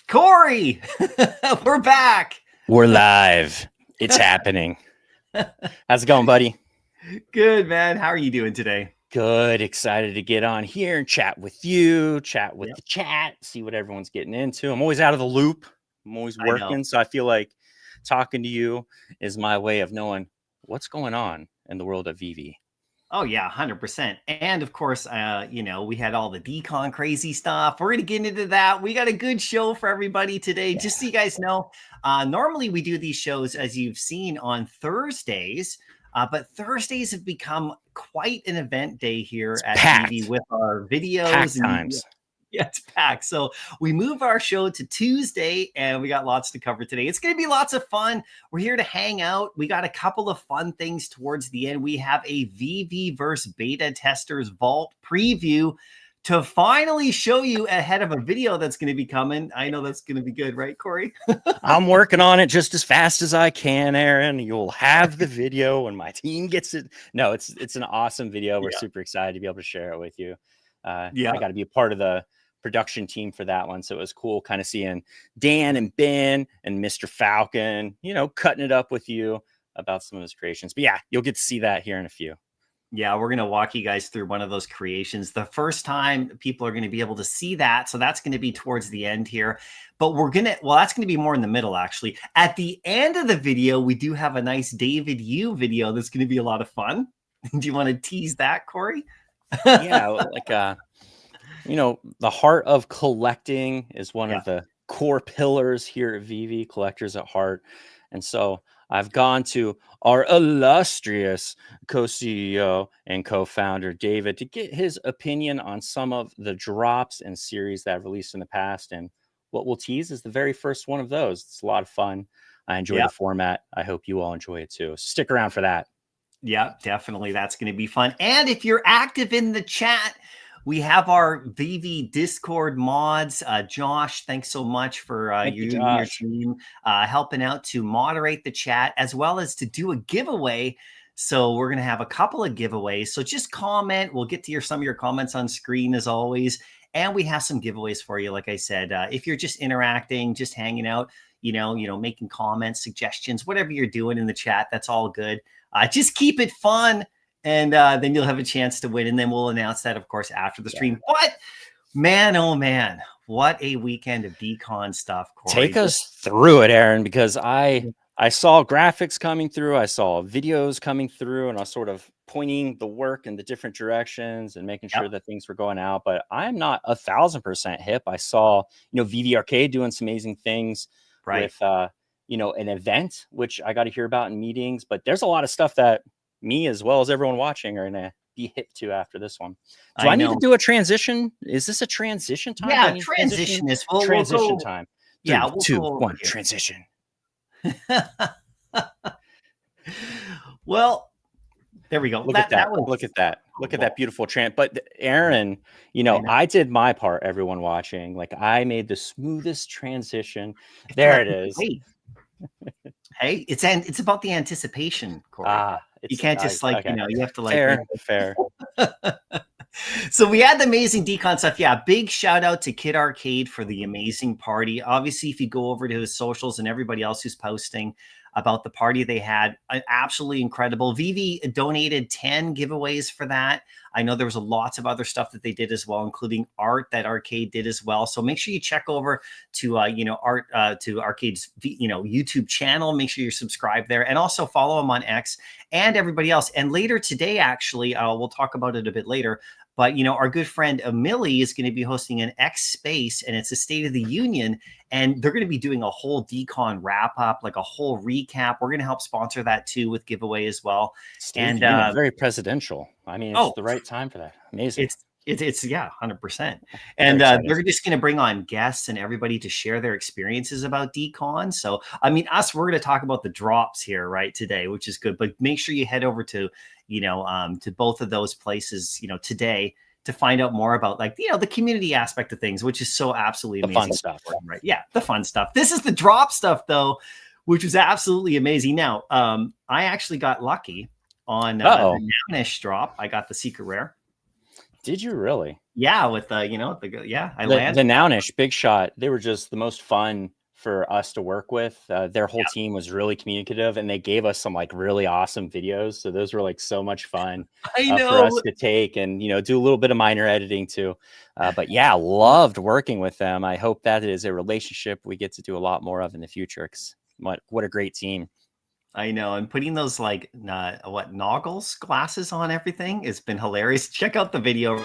Corey, we're back. We're live. It's happening. How's it going, buddy? Good, man. How are you doing today? Good. Excited to get on here and chat with you, chat with the chat, see what everyone's getting into. I'm always out of the loop. I'm always working. So I feel like talking to you is my way of knowing what's going on in the world of VeVe. Oh, yeah, 100%. And of course, we had all the Dcon crazy stuff. We're going to get into that. We got a good show for everybody today. Yeah. Just so you guys know, normally we do these shows, as you've seen, on Thursdays. But Thursdays have become quite an event day here at VeVe with our videos. Packed times. Yeah, it's packed. So we move our show to Tuesday, and we got lots to cover today. It's going to be lots of fun. We're here to hang out. We got a couple of fun things towards the end. We have a VeVeVerse beta testers vault preview to finally show you ahead of a video that's going to be coming. I know that's going to be good, right, Corey? I'm working on it just as fast as I can, Aaron. You'll have the video when my team gets it. No, it's an awesome video. We're super excited to be able to share it with you. I got to be a part of the production team for that one. So it was cool kind of seeing Dan and Ben and Mr. Falcon, cutting it up with you about some of his creations. But yeah, you'll get to see that here in a few. Yeah, we're going to walk you guys through one of those creations. The first time people are going to be able to see that. So that's going to be towards the end here. But that's going to be more in the middle, actually. At the end of the video, we do have a nice David Yu video that's going to be a lot of fun. Do you want to tease that, Corey? Yeah, the heart of collecting is one of the core pillars here at VeVe, collectors at heart. And so I've gone to our illustrious co-CEO and co-founder, David, to get his opinion on some of the drops and series that I've released in the past. And what we'll tease is the very first one of those. It's a lot of fun. I enjoy the format. I hope you all enjoy it too. Stick around for that. Yeah, definitely. That's going to be fun. And if you're active in the chat, we have our VeVe Discord mods. Josh, thanks so much for you and your team helping out to moderate the chat as well as to do a giveaway. So we're going to have a couple of giveaways. So just comment. We'll get to some of your comments on screen as always. And we have some giveaways for you. Like I said, if you're just interacting, just hanging out, making comments, suggestions, whatever you're doing in the chat, that's all good. Just keep it fun. And then you'll have a chance to win. And then we'll announce that, of course, after the stream. But man, oh man, what a weekend of Dcon stuff, Corey. Take us through it, Aaron, because I saw graphics coming through. I saw videos coming through, and I was sort of pointing the work in the different directions and making sure that things were going out. But I'm not 1,000% hip. I saw, VeVe Arcade doing some amazing things with, an event, which I got to hear about in meetings. But there's a lot of stuff that me as well as everyone watching are gonna be hip to after this one. Do I need to do a transition? Is this a transition time? Yeah, transition is transition time. 3, we'll 2, 1, transition. Well, there we go. Look at that. Look at that. Look at that beautiful But Aaron, I did my part. Everyone watching, I made the smoothest transition. There it is. Hey, it's about the anticipation, Corey. You can't just you have to fair. So we had the amazing Dcon stuff. Yeah, big shout out to Kid Arcade for the amazing party. Obviously, if you go over to his socials and everybody else who's posting about the party they had, absolutely incredible. VeVe donated 10 giveaways for that. I know there was lots of other stuff that they did as well, including art that Arcade did as well. So make sure you check over to to Arcade's YouTube channel. Make sure you're subscribed there, and also follow him on X and everybody else. And later today, actually, we'll talk about it a bit later. But, our good friend Millie is going to be hosting an X Space, and it's a State of the Union, and they're going to be doing a whole Dcon wrap up, like a whole recap. We're going to help sponsor that too with giveaway as well. And very presidential. I mean, it's the right time for that. Amazing. It's 100%. And they're just going to bring on guests and everybody to share their experiences about Dcon. So, I mean, we're going to talk about the drops here, right, today, which is good. But make sure you head over to, to both of those places, today to find out more about the community aspect of things, which is so absolutely amazing. The fun stuff, right? Yeah, the fun stuff. This is the drop stuff, though, which was absolutely amazing. Now, I actually got lucky on the Nounish drop. I got the secret rare. Did you really? Yeah, with I The landed. Nounish Big Shot, they were just the most fun for us to work with. Their whole Yeah, team was really communicative, and they gave us some like really awesome videos. So those were like so much fun I for us know. to take and do a little bit of minor editing too. But yeah, loved working with them. I hope that is a relationship we get to do a lot more of in the future. 'Cause what a great team. I know, and putting those like Noggles glasses on everything has been hilarious. Check out the video.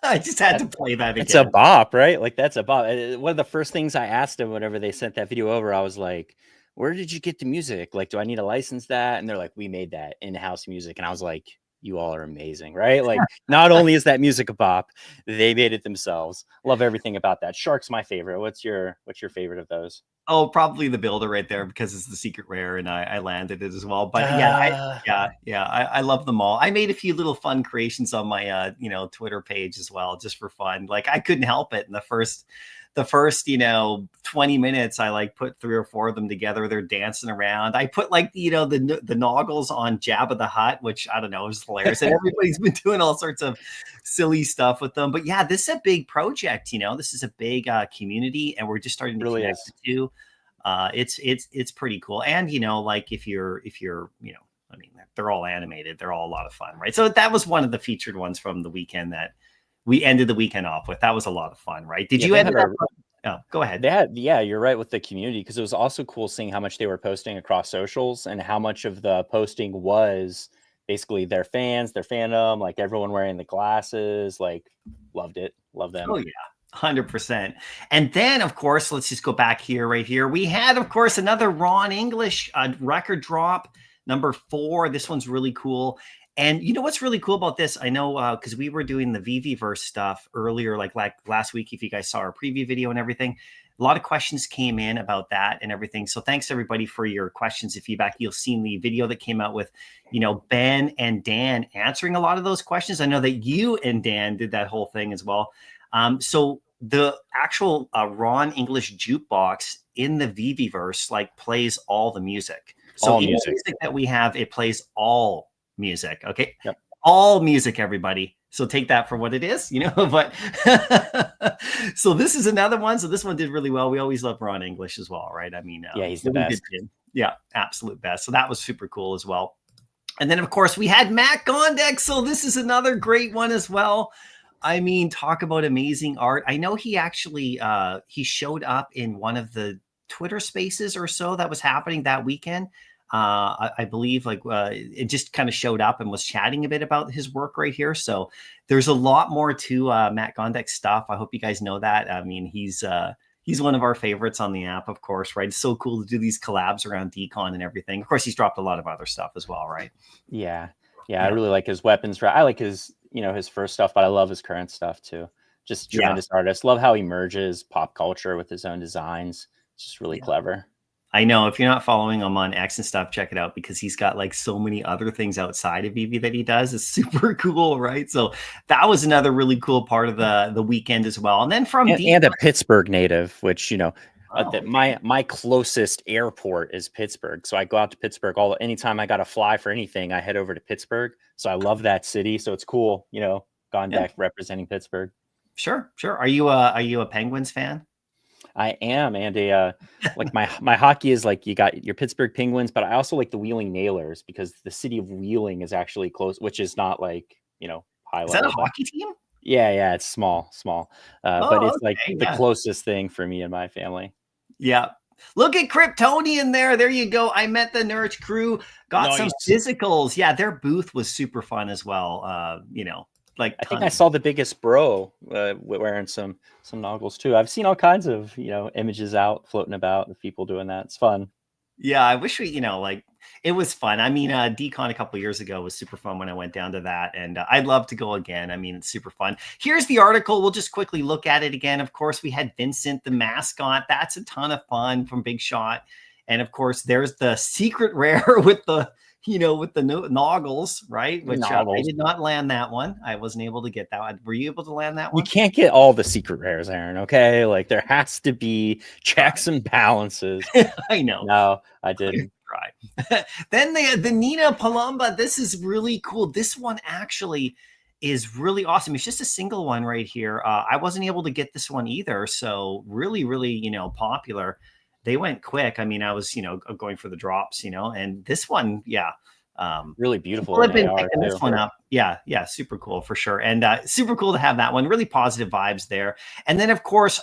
I just had to play that It's a again. bop, right? Like that's a bop. One of the first things I asked them whenever they sent that video over, I was like, "Where did you get the music? Like, do I need to license that?" And they're like, "We made that in-house music." And I was like, "You all are amazing, right? Like, not only is that music a bop, they made it themselves. Love everything about that. Shark's my favorite. What's your favorite of those? Oh, probably the builder right there because it's the secret rare, and I landed it as well. But Uh, I love them all. I made a few little fun creations on my Twitter page as well, just for fun. Like I couldn't help it. In the first 20 minutes, I like put 3 or 4 of them together. They're dancing around. I put like the Noggles on Jabba the Hutt, which I don't know is hilarious. And everybody's been doing all sorts of silly stuff with them. But yeah, this is a big project. This is a big community, and we're just starting to really connect is. the two. It's pretty cool. And like if you're I mean, they're all animated. They're all a lot of fun, right? So that was one of the featured ones from the weekend that we ended the weekend off with. That was a lot of fun, right? Did Yeah, you they end had it up? a Oh, go ahead. They had, yeah, you're right with the community because it was also cool seeing how much they were posting across socials and how much of the posting was basically their fans, their fandom, like everyone wearing the glasses, like loved it, love them. Oh yeah, 100%. And then, of course, let's just go back here, right here. We had, of course, another Ron English record drop, number 4. This one's really cool. And you know what's really cool about this? I know because we were doing the VeVeVerse stuff earlier, like last week. If you guys saw our preview video and everything, a lot of questions came in about that and everything. So thanks everybody for your questions and feedback. You'll seen the video that came out with, Ben and Dan answering a lot of those questions. I know that you and Dan did that whole thing as well. So the actual Ron English jukebox in the VeVeVerse like plays all the music. So All in the music. music that we have, it plays all music. Okay, Yep. all music, everybody. So take that for what it is, But so this is another one. So this one did really well. We always love Ron English as well, right? I mean, Yeah, he's the really good best. kid. Yeah, absolute best. So that was super cool as well. And then, of course, we had Matt Gondek. So this is another great one as well. I mean, talk about amazing art. I know he actually he showed up in one of the Twitter spaces or so that was happening that weekend. I believe it just kind of showed up and was chatting a bit about his work right here. So there's a lot more to Matt Gondek's stuff. I hope you guys know that. I mean, he's one of our favorites on the app, of course, right? It's so cool to do these collabs around Dcon and everything. Of course, he's dropped a lot of other stuff as well, right? Yeah. Yeah, I Yeah. really like his weapons. I like his, his first stuff, but I love his current stuff too. Just Yeah. tremendous artist. Love how he merges pop culture with his own designs. It's just really clever. I know if you're not following him on X and stuff, check it out because he's got like so many other things outside of VeVe that he does. It's super cool, right? So that was another really cool part of the weekend as well. And then from And a Pittsburgh native, which okay. my closest airport is Pittsburgh, so I go out to Pittsburgh anytime I got to fly for anything. I head over to Pittsburgh, so I love that city. So it's cool, gone Yeah, back representing Pittsburgh. sure. Are you a Penguins fan? I am, and like my hockey is like you got your Pittsburgh Penguins, but I also like the Wheeling Nailers because the city of Wheeling is actually close, which is not like high Is that a level, but hockey team? yeah, it's small, but Oh, it's like okay. the Yeah. closest thing for me and my family. Yeah. Look at Kryptonian there. There you go. I met the Nurch crew, got some Nice. physicals. Yeah, their booth was super fun as well. Like I think I tons. saw the biggest bro wearing some noggles too. I've seen all kinds of images out floating about of people doing that. It's fun. Yeah, I wish we, like it was fun. I mean, Dcon a couple years ago was super fun when I went down to that, and I'd love to go again. I mean, it's super fun. Here's the article. We'll just quickly look at it again. Of course, we had Vincent, the mascot. That's a ton of fun from Big Shot, and of course, there's the secret rare with the noggles, right? Which I did not land that one. I wasn't able to get that one. Were you able to land that one? You can't get all the secret rares, Aaron. Okay, like there has to be checks and balances. I know. No, I didn't. Right. Then the Nina Palumba. This is really cool. This one actually is really awesome. It's just a single one right here. I wasn't able to get this one either. So really, really, popular. They went quick. I mean, I was, going for the drops, and this one, yeah. Really beautiful. People have been picking this one up. Yeah, super cool for sure. And super cool to have that one. Really positive vibes there. And then, of course,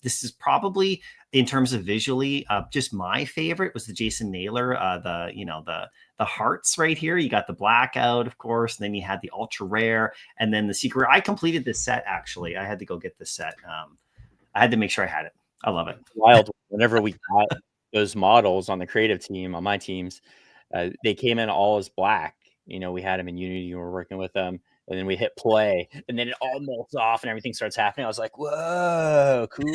this is probably, in terms of visually, just my favorite was the Jason Naylor, the hearts right here. You got the blackout, of course, and then you had the ultra rare, and then the secret. I completed this set, actually. I had to go get this set. I had to make sure I had it. I love it. Wild. Whenever we got those models on the creative team, on my teams, they came in all as black. We had them in Unity, and we're working with them, and then we hit play, and then it all melts off, and everything starts happening. I was like, "Whoa, cool!"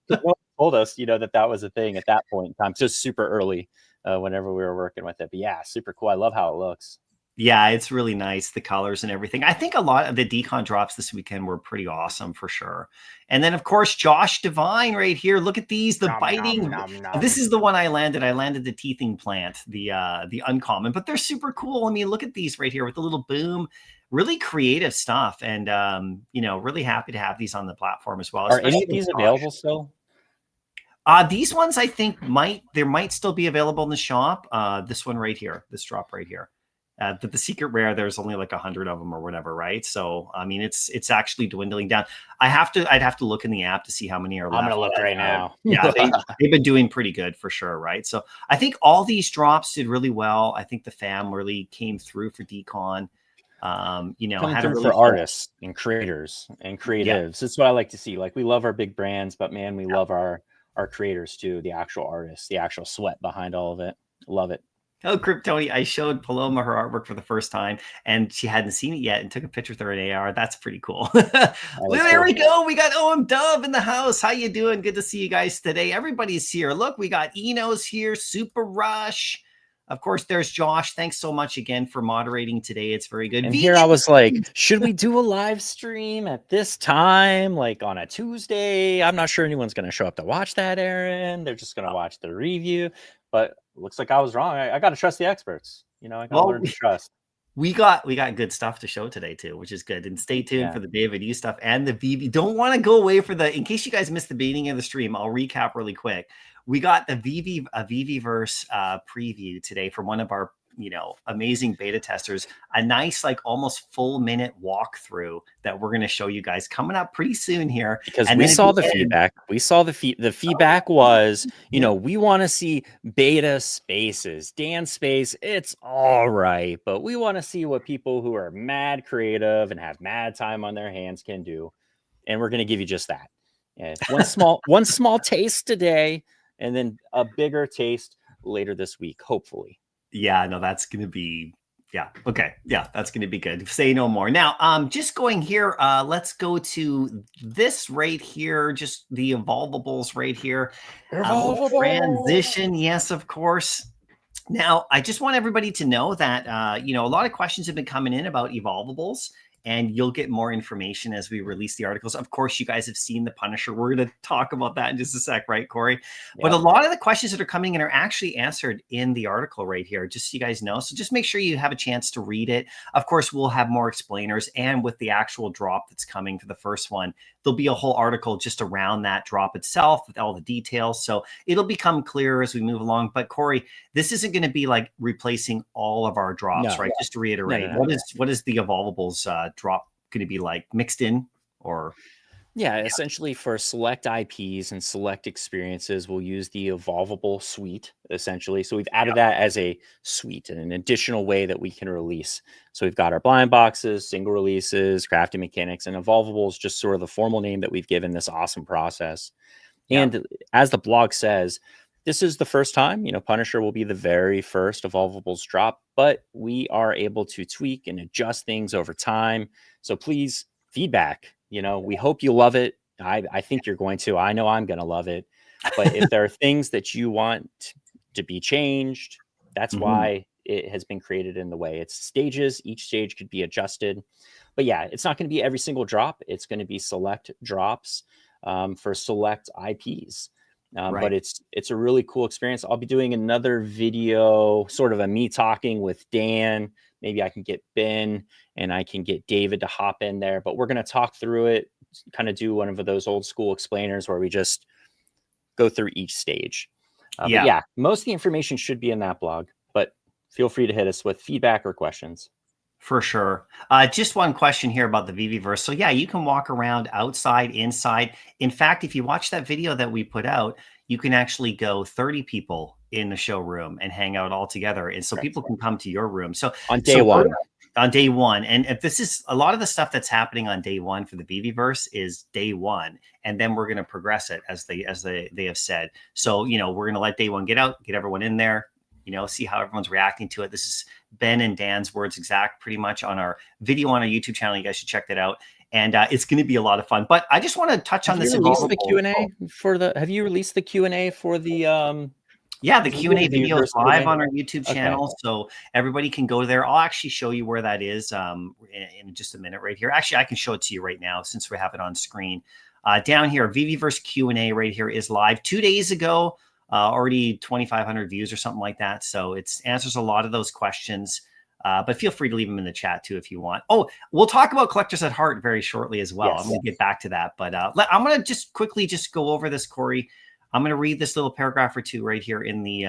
No one told us, that was a thing at that point in time. So super early, whenever we were working with it. But yeah, super cool. I love how it looks. Yeah, it's really nice, the colors and everything. I think a lot of the Dcon drops this weekend were pretty awesome for sure. And then, of course, Josh Devine right here. Look at these, the biting. This is the one I landed. I landed the teething plant, the uncommon, but they're super cool. I mean, look at these right here with the little boom. Really creative stuff. And, really happy to have these on the platform as well. Are any of these available still? These ones, I think, there might still be available in the shop. This one right here, this drop right here. But the secret rare, there's only like 100 of them or whatever, right? So I mean, it's actually dwindling down. I'd have to look in the app to see how many are left. I'm gonna look right now. Yeah, they've been doing pretty good for sure, right? So I think all these drops did really well. I think the fam really came through for Dcon. Coming through for artists and creators and creatives. Yeah. That's what I like to see. Like, we love our big brands, but man, we love our creators too, the actual artists, the actual sweat behind all of it. Love it. Oh, Kryptoni, I showed Paloma her artwork for the first time, and she hadn't seen it yet, and took a picture with her in AR. That's pretty cool. There we go. We got OM Dove in the house. How you doing? Good to see you guys today. Everybody's here. Look, we got Eno's here. Super Rush. Of course, there's Josh. Thanks so much again for moderating today. It's very good. And here I was like, should we do a live stream at this time, like on a Tuesday? I'm not sure anyone's going to show up to watch that, Aaron. They're just going to watch the review. But looks like I was wrong. I got to trust the experts. I got to learn to trust. We got good stuff to show today too, which is good. And stay tuned for the David U stuff and the VeVe. Don't want to go away in case you guys missed the beginning of the stream, I'll recap really quick. We got the VeVeVerse preview today from one of our amazing beta testers, a nice, like almost full minute walkthrough that we're going to show you guys coming up pretty soon here. Because we saw the feedback. We saw the feedback was, we want to see beta spaces, dance space. It's all right, but we want to see what people who are mad creative and have mad time on their hands can do. And we're going to give you just that. And one small taste today, and then a bigger taste later this week, hopefully. Yeah, no, that's going to be, okay. Yeah, that's going to be good. Say no more. Now, just going here, let's go to this right here, just the Evolvables right here. Transition, yes, of course. Now, I just want everybody to know that, a lot of questions have been coming in about Evolvables. And you'll get more information as we release the articles. Of course, you guys have seen the Punisher. We're going to talk about that in just a sec, right, Corey? Yeah. But a lot of the questions that are coming in are actually answered in the article right here, just so you guys know. So just make sure you have a chance to read it. Of course, we'll have more explainers. And with the actual drop that's coming for the first one, there'll be a whole article just around that drop itself with all the details. So it'll become clearer as we move along. But Corey, this isn't going to be like replacing all of our drops, right? Just to reiterate, what is the Evolvables drop going to be like, mixed in or? Yeah, essentially for select IPs and select experiences, we'll use the Evolvable suite, essentially. So we've added that as a suite and an additional way that we can release. So we've got our blind boxes, single releases, crafting mechanics, and Evolvables, just sort of the formal name that we've given this awesome process. Yeah. And as the blog says, this is the first time, Punisher will be the very first Evolvables drop, but we are able to tweak and adjust things over time. So please, feedback, we hope you love it. I think you're going to. I know I'm going to love it. But if there are things that you want to be changed, that's why it has been created in the way. It's stages. Each stage could be adjusted. But yeah, it's not going to be every single drop. It's going to be select drops for select IPs. But it's a really cool experience. I'll be doing another video, sort of a me talking with Dan. Maybe I can get Ben and I can get David to hop in there. But we're going to talk through it, kind of do one of those old school explainers where we just go through each stage. But yeah, most of the information should be in that blog. But feel free to hit us with feedback or questions. For sure. Just one question here about the VeVeVerse. So yeah, you can walk around outside, inside. In fact, if you watch that video that we put out, you can actually go 30 people in the showroom and hang out all together. And so people can come to your room. So on day one. On day one. And if this is a lot of the stuff that's happening on day one for the VeVeVerse is day one. And then we're going to progress it as they have said. So, we're going to let day one get out, get everyone in there, see how everyone's reacting to it. This is Ben and Dan's words exact pretty much on our video on our YouTube channel. You guys should check that out. And it's going to be a lot of fun. But I just want to touch on this. Have you released the Q&A for the yeah, the Q&A video is live on our YouTube channel. Okay. So everybody can go there. I'll actually show you where that is in just a minute right here. Actually, I can show it to you right now since we have it on screen. Down here, VeVeVerse Q&A right here is live 2 days ago. Already 2,500 views or something like that. So it answers a lot of those questions, but feel free to leave them in the chat too if you want. Oh, we'll talk about Collectors at Heart very shortly as well. I'm going to get back to that, but I'm going to just quickly go over this, Corey. I'm going to read this little paragraph or two right here in the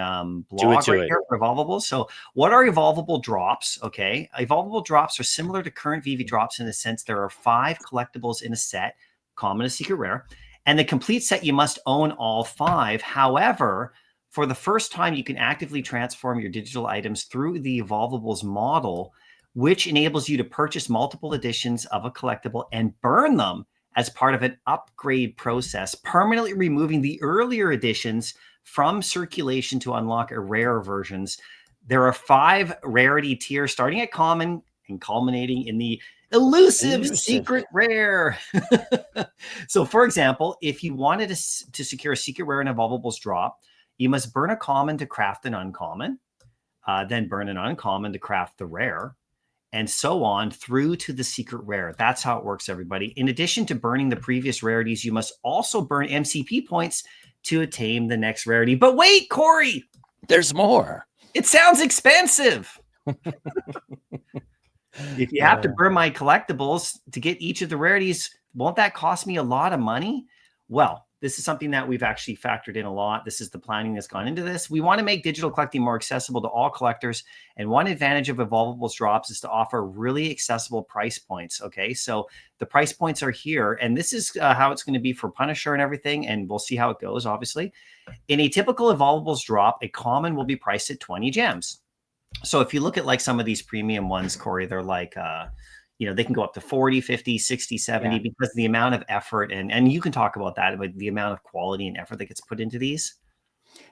blog right here for Evolvables. So what are evolvable drops? Okay. Evolvable drops are similar to current VeVe drops in the sense there are 5 collectibles in a set, common to secret rare. And the complete set, you must own all 5. However, for the first time, you can actively transform your digital items through the Evolvables model, which enables you to purchase multiple editions of a collectible and burn them as part of an upgrade process, permanently removing the earlier editions from circulation to unlock rarer versions. There are 5 rarity tiers, starting at common and culminating in the elusive secret rare. So for example, if you wanted to secure a secret rare in Evolvables drop, you must burn a common to craft an uncommon, then burn an uncommon to craft the rare, and so on through to the secret rare. That's how it works, everybody. In addition to burning the previous rarities, you must also burn MCP points to attain the next rarity. But wait, Corey, there's more. It sounds expensive. If you have to burn my collectibles to get each of the rarities, won't that cost me a lot of money? Well, this is something that we've actually factored in a lot. This is the planning that's gone into this. We want to make digital collecting more accessible to all collectors. And one advantage of Evolvables drops is to offer really accessible price points. Okay, so the price points are here. And this is how it's going to be for Punisher and everything. And we'll see how it goes, obviously. In a typical Evolvables drop, a common will be priced at 20 gems. So if you look at like some of these premium ones, Corey, they're like, they can go up to 40, 50, 60, 70 because of the amount of effort. And you can talk about that, but the amount of quality and effort that gets put into these.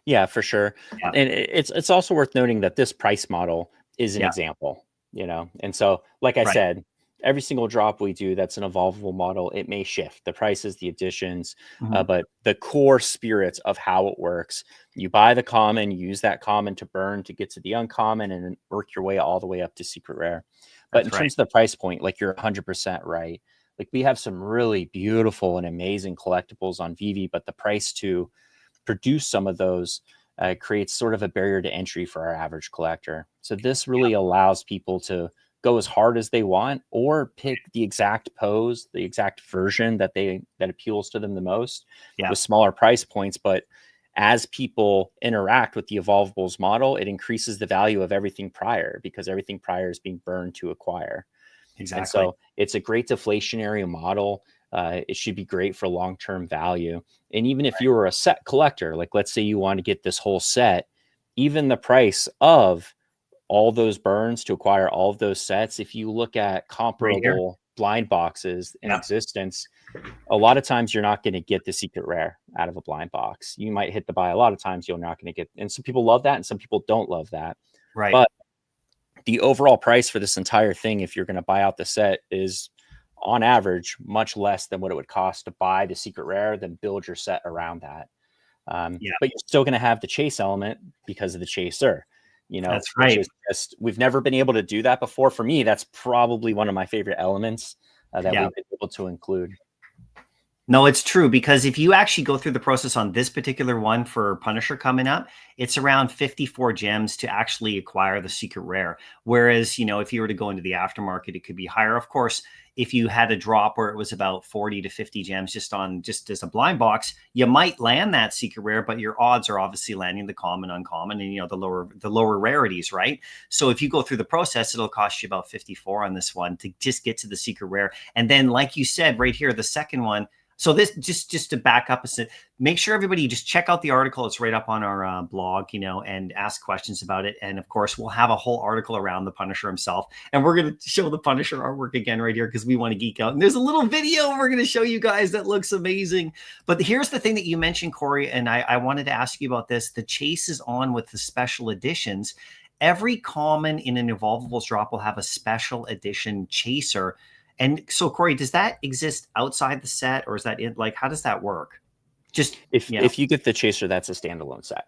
Yeah, for sure. Yeah. And it's also worth noting that this price model is an example, and so like I said, every single drop we do that's an evolvable model, it may shift the prices, the additions, but the core spirit of how it works, you buy the common, use that common to burn to get to the uncommon and then work your way all the way up to secret rare. But in terms of the price point, like you're 100% right. Like we have some really beautiful and amazing collectibles on VeVe, but the price to produce some of those creates sort of a barrier to entry for our average collector. So this really allows people to go as hard as they want or pick the exact pose, the exact version that appeals to them the most with smaller price points. But as people interact with the Evolvables model, it increases the value of everything prior because everything prior is being burned to acquire. Exactly. And so it's a great deflationary model. It should be great for long-term value. And even if you were a set collector, like let's say you want to get this whole set, even the price of all those burns to acquire all of those sets, if you look at Right here. comparable blind boxes in Yep. existence, a lot of times you're not going to get the secret rare out of a blind box. You might hit the buy. A lot of times you're not going to get, and some people love that and some people don't love that. Right. But the overall price for this entire thing, if you're going to buy out the set, is on average much less than what it would cost to buy the secret rare, then build your set around that. Yeah. But you're still going to have the chase element because of the chaser. You know, That's right. just, we've never been able to do that before. For me, that's probably one of my favorite elements that we've been able to include. No, it's true, because if you actually go through the process on this particular one for Punisher coming up, it's around 54 gems to actually acquire the secret rare. Whereas, you know, if you were to go into the aftermarket, it could be higher. Of course, if you had a drop where it was about 40 to 50 gems just as a blind box, you might land that secret rare, but your odds are obviously landing the common, uncommon, and, you know, the lower rarities, right? So if you go through the process, it'll cost you about 54 on this one to just get to the secret rare. And then, like you said, right here, the second one. So this, just to back up a bit, make sure everybody just check out the article. It's right up on our blog, you know, and ask questions about it. And of course, we'll have a whole article around the Punisher himself. And we're going to show the Punisher artwork again right here because we want to geek out. And there's a little video we're going to show you guys that looks amazing. But here's the thing that you mentioned, Corey, and I wanted to ask you about this. The chase is on with the special editions. Every common in an Evolvables drop will have a special edition chaser. And so, Corey, does that exist outside the set, or is that in, like, how does that work? Just if you get the chaser, that's a standalone set,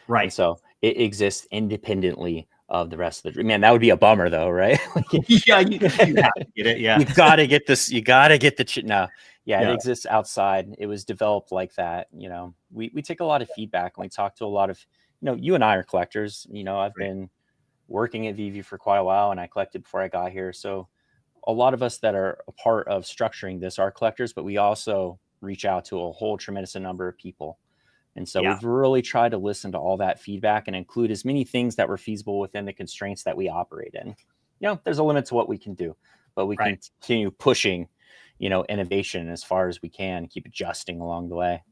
right? And so it exists independently of the rest of the. Man, that would be a bummer, though, right? Yeah, you have to get it. Yeah, you got to get this. You got to get the no. Yeah, it exists outside. It was developed like that. You know, we take a lot of feedback and we talk to a lot of, you know, you and I are collectors. You know, I've been working at VeVe for quite a while, and I collected before I got here, so. A lot of us that are a part of structuring this are collectors, but we also reach out to a whole tremendous number of people. And so we've really tried to listen to all that feedback and include as many things that were feasible within the constraints that we operate in. You know, there's a limit to what we can do, but we continue pushing, you know, innovation as far as we can, keep adjusting along the way.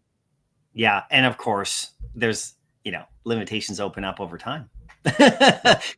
Yeah. And of course, there's, you know, limitations open up over time.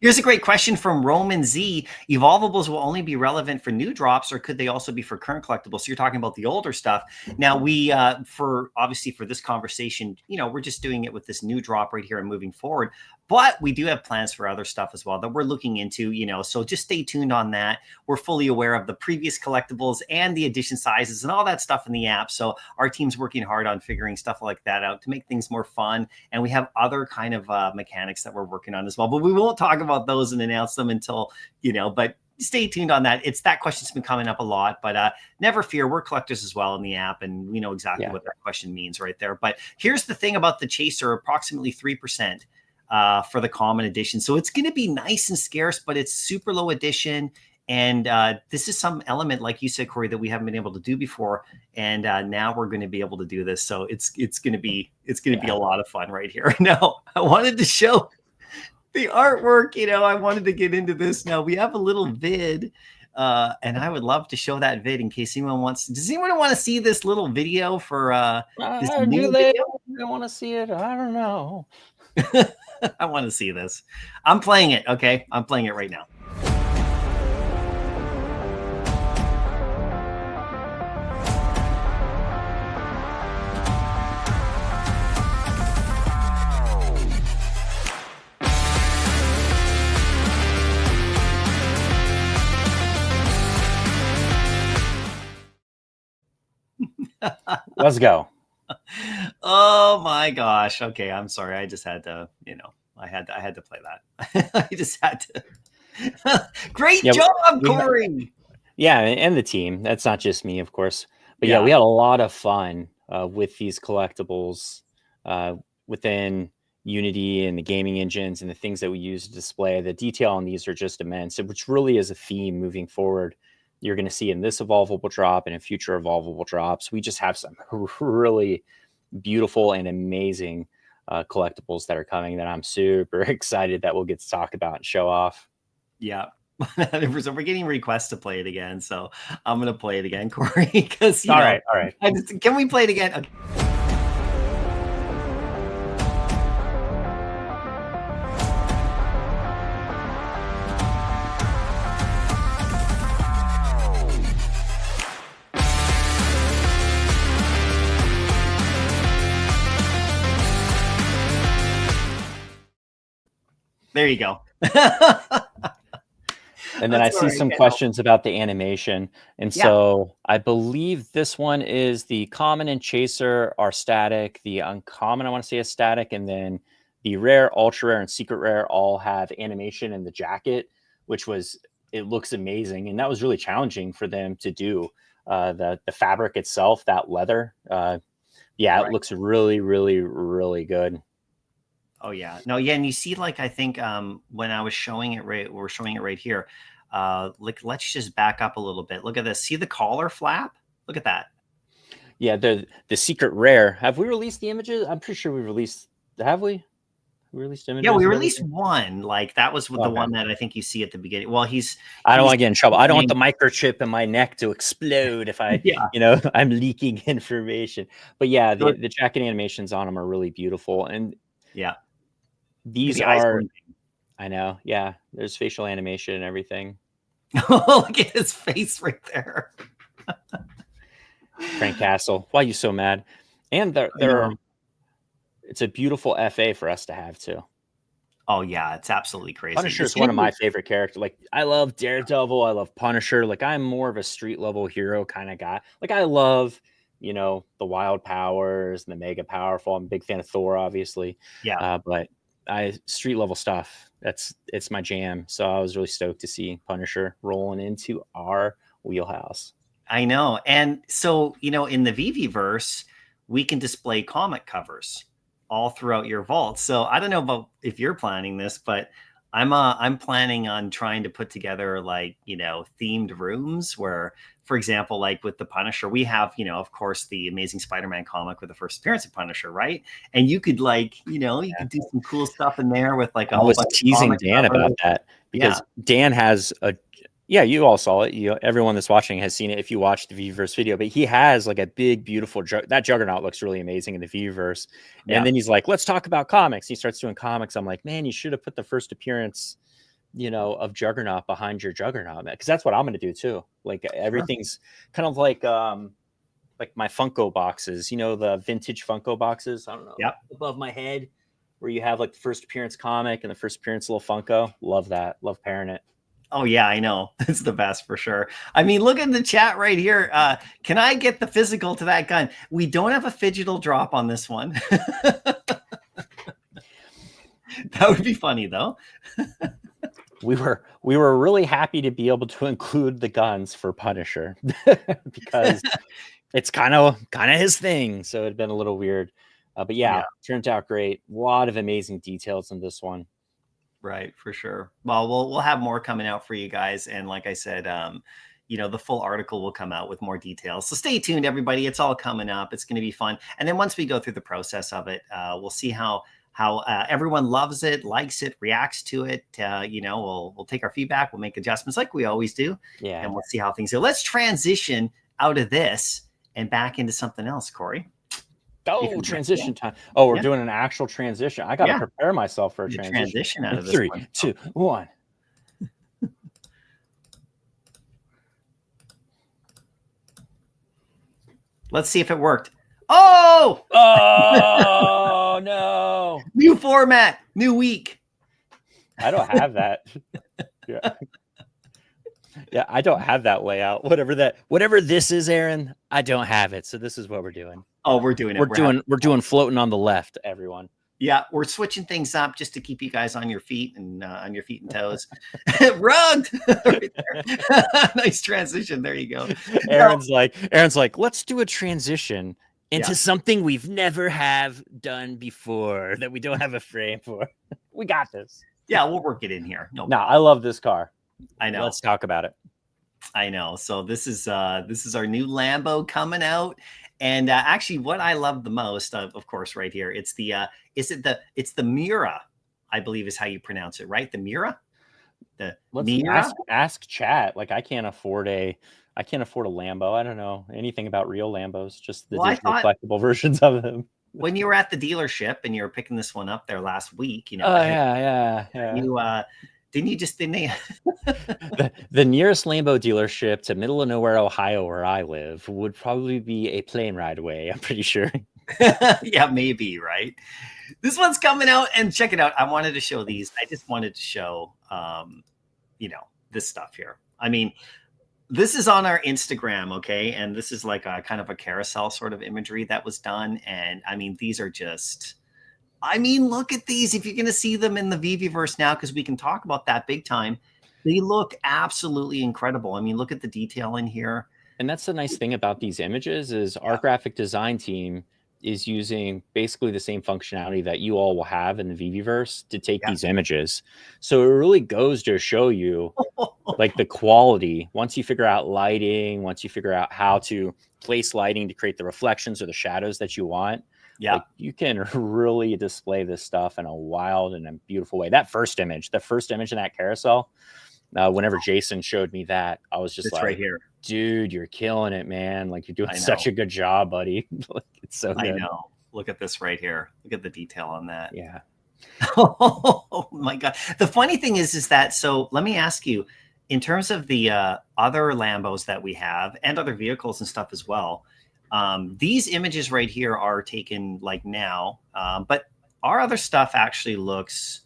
Here's a great question from Roman Z. Evolvables will only be relevant for new drops, or could they also be for current collectibles? So you're talking about the older stuff. Now we, obviously for this conversation, you know, we're just doing it with this new drop right here and moving forward. But we do have plans for other stuff as well that we're looking into, you know, so just stay tuned on that. We're fully aware of the previous collectibles and the edition sizes and all that stuff in the app. So our team's working hard on figuring stuff like that out to make things more fun. And we have other kind of mechanics that we're working on as well, but we won't talk about those and announce them until, you know, but stay tuned on that. It's that question's been coming up a lot, but never fear, we're collectors as well in the app, and we know exactly what that question means right there. But here's the thing about the chaser, approximately 3%. For the common edition. So it's going to be nice and scarce, but it's super low edition. And this is some element, like you said, Corey, that we haven't been able to do before. And now we're going to be able to do this. So it's going to be a lot of fun right here. Now, I wanted to show the artwork. You know, I wanted to get into this. Now we have a little vid. And I would love to show that vid in case anyone wants. Does anyone want to see this little video for this new video? I want to see it. I don't know. I want to see this. I'm playing it. Okay. I'm playing it right now. Let's go. Oh my gosh. Okay. I'm sorry. I just had to, you know, I had to play that. I just had to. Great job, Corey. And the team. That's not just me, of course. But we had a lot of fun with these collectibles within Unity and the gaming engines and the things that we use to display. The detail on these are just immense, which really is a theme moving forward. You're going to see in this evolvable drop and in future evolvable drops. We just have some really beautiful and amazing collectibles that are coming that I'm super excited that we'll get to talk about and show off. Yeah. 100%. We're getting requests to play it again, so I'm gonna play it again, Corey. Because all right. can we play it again? Okay. There you go. And then I see some questions about the animation. And so I believe this one is the common and chaser are static. The uncommon, I want to say, is static. And then the rare, ultra rare, and secret rare all have animation in the jacket, which it looks amazing. And that was really challenging for them to do. The fabric itself, that leather, it looks really, really, really good. Oh yeah, no, yeah, and you see, like, I think when I was showing it we're showing it right here. Like, let's just back up a little bit. Look at this. See the collar flap? Look at that. Yeah, the secret rare. Have we released the images? I'm pretty sure we released. Have we? We released images. Yeah, we released one. Like, that was the one that I think you see at the beginning. Well, I don't want to get in trouble. I don't want the microchip in my neck to explode if I, I'm leaking information. But yeah, the jacket animations on them are really beautiful, and these are. I know. Yeah, there's facial animation and everything. Look at his face right there. Frank Castle, why are you so mad? And it's a beautiful FA for us to have too. Oh yeah, it's absolutely crazy. Punisher is one of my favorite characters. Like, I love Daredevil, I love Punisher. Like, I'm more of a street level hero kind of guy. Like, I love, the wild powers and the mega powerful. I'm a big fan of Thor, obviously. Yeah. But street level stuff, it's my jam. So I was really stoked to see Punisher rolling into our wheelhouse. I know. And so, in the VeVeVerse, we can display comic covers all throughout your vault. So I don't know about if you're planning this, but I'm planning on trying to put together, like, themed rooms where, for example, like with the Punisher, we have, of course, the Amazing Spider-Man comic with the first appearance of Punisher, right? And you could, like, you could do some cool stuff in there with, like, I was teasing Dan about that because Dan has you all saw it. Everyone that's watching has seen it if you watched the VeVeVerse video, but he has like a big, beautiful that Juggernaut looks really amazing in the VeVeVerse. And then he's like, let's talk about comics. He starts doing comics. I'm like, man, you should have put the first appearance, of Juggernaut behind your Juggernaut, because that's what I'm going to do too. Like, everything's kind of like my Funko boxes, the vintage Funko boxes. I don't know. Above my head, where you have like the first appearance comic and the first appearance little Funko. Love that. Love pairing it. Oh yeah, I know. It's the best for sure. I mean, look at the chat right here. Can I get the physical to that gun? We don't have a phygital drop on this one. That would be funny though. We were really happy to be able to include the guns for Punisher because it's kind of his thing. So it'd been a little weird, but yeah, turned out great. A lot of amazing details in this one. Right, for sure. Well, we'll have more coming out for you guys, and like I said, the full article will come out with more details. So stay tuned, everybody. It's all coming up. It's going to be fun. And then once we go through the process of it, we'll see how everyone loves it, likes it, reacts to it. We'll take our feedback. We'll make adjustments like we always do. Yeah. And we'll see how things go. Let's transition out of this and back into something else, Corey. Oh, transition time. Oh, we're doing an actual transition. I got to prepare myself for a transition out of this. 3, 2, 1. Let's see if it worked. Oh! Oh, no. New format, new week. I don't have that. Yeah, I don't have that layout. Whatever this is, Aaron, I don't have it. So this is what we're doing. Oh, we're doing it. We're doing floating on the left, everyone. Yeah, we're switching things up just to keep you guys on your feet and toes. Rugged. Right there. Nice transition. There you go. Aaron's like, let's do a transition into something we've never have done before that we don't have a frame for. We got this. Yeah, we'll work it in here. No, I love this car. I know. Let's talk about it. I know. So this is our new Lambo coming out. And actually, what I love the most, of course, right here, it's the Mura, I believe is how you pronounce it, right? The Mura? The Let's Mira. ask chat. Like I can't afford a Lambo. I don't know anything about real Lambos, just the Well, I digital thought collectible versions of them. when you were at the dealership and you were picking this one up there last week, Oh ahead, yeah. you didn't they? The nearest Lambo dealership to middle of nowhere, Ohio, where I live, would probably be a plane ride away. I'm pretty sure. Yeah, maybe, right? This one's coming out, and check it out. I wanted to show these. I just wanted to show, this stuff here. I mean, this is on our Instagram, okay? And this is like a kind of a carousel sort of imagery that was done. And I mean, these are just, look at these. If you're going to see them in the VeVeVerse now, because we can talk about that big time, they look absolutely incredible. I mean, look at the detail in here. And that's the nice thing about these images is our graphic design team is using basically the same functionality that you all will have in the VeVeVerse to take these images. So it really goes to show you like the quality. Once you figure out lighting, once you figure out how to place lighting to create the reflections or the shadows that you want, like you can really display this stuff in a wild and a beautiful way. That first image in that carousel, whenever Jason showed me that, I was just like, right here, dude, you're killing it, man. Like you're doing such a good job, buddy. Like, it's so good. I know. Look at this right here. Look at the detail on that. Yeah. Oh my God. The funny thing is that, so let me ask you, in terms of the other Lambos that we have and other vehicles and stuff as well, these images right here are taken like now, but our other stuff actually looks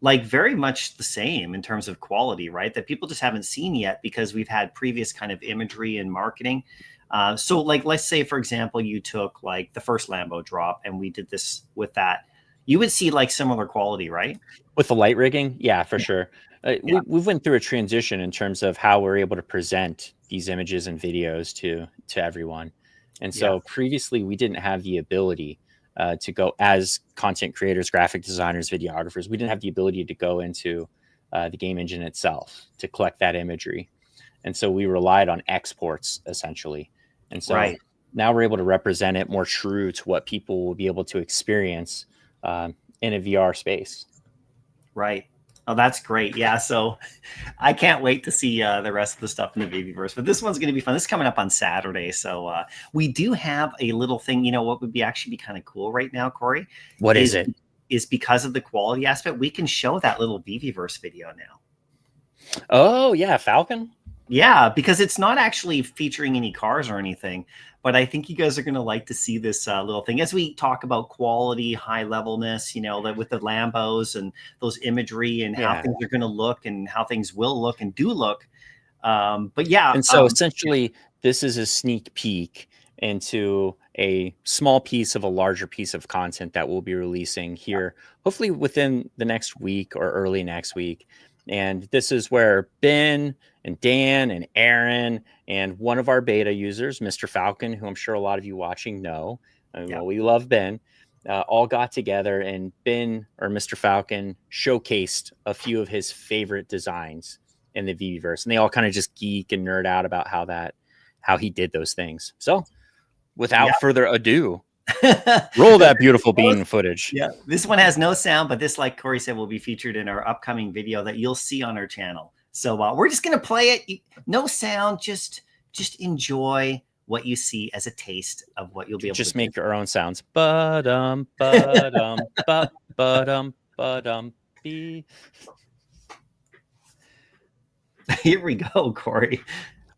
like very much the same in terms of quality, right? That people just haven't seen yet because we've had previous kind of imagery and marketing. So like, let's say, for example, you took like the first Lambo drop and we did this with that, you would see like similar quality, right? With the light rigging? Yeah, for sure. We've went through a transition in terms of how we're able to present these images and videos to everyone. And so previously we didn't have the ability to go as content creators, graphic designers, videographers. We didn't have the ability to go into the game engine itself to collect that imagery. And so we relied on exports essentially. And so now we're able to represent it more true to what people will be able to experience in a VR space. Right. Oh, that's great. Yeah. So I can't wait to see the rest of the stuff in the VeVeVerse, but this one's going to be fun. This is coming up on Saturday. So we do have a little thing, what would be actually be kind of cool right now, Corey? What is it? Is because of the quality aspect, we can show that little VeVeVerse video now. Oh yeah. Falcon. Yeah, because it's not actually featuring any cars or anything, but I think you guys are going to like to see this little thing as we talk about quality, high levelness, with the Lambos and those imagery and how things are going to look and how things will look and do look. But yeah. And so essentially this is a sneak peek into a small piece of a larger piece of content that we'll be releasing here, hopefully within the next week or early next week. And this is where Ben and Dan and Aaron and one of our beta users, Mr. Falcon, who I'm sure a lot of you watching know, we love Ben, all got together, and Ben or Mr. Falcon showcased a few of his favorite designs in the VeVeVerse. And they all kind of just geek and nerd out about how he did those things. So without further ado, roll that beautiful bean footage. Yeah, this one has no sound, but this, like Corey said, will be featured in our upcoming video that you'll see on our channel. So we're just gonna play it. No sound, just enjoy what you see as a taste of what you'll be able just to make your own sounds. Ba-dum, ba-dum, ba-dum, ba-dum, be. Here we go, Corey.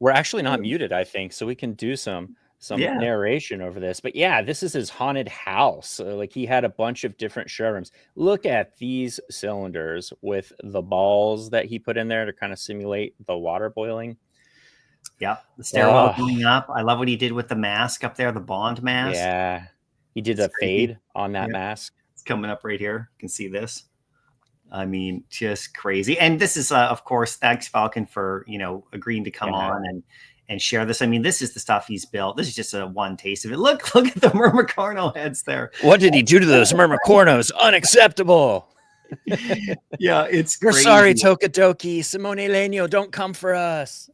We're actually not muted, I think, so we can do some narration over this. But yeah, this is his haunted house. So, like, he had a bunch of different showrooms. Look at these cylinders with the balls that he put in there to kind of simulate the water boiling. Yeah, the stairwell going up. I love what he did with the mask up there, the Bond mask. Yeah, he did a fade on that mask. It's coming up right here. You can see this. I mean, just crazy. And this is, of course, thanks Falcon for agreeing to come on and share this. I mean, this is the stuff he's built. This is just a one taste of it. Look at the Myrmicorno heads there. What did he do to those Myrmicornos? Unacceptable. Yeah, it's We're sorry, Tokidoki. Simone Leño, don't come for us.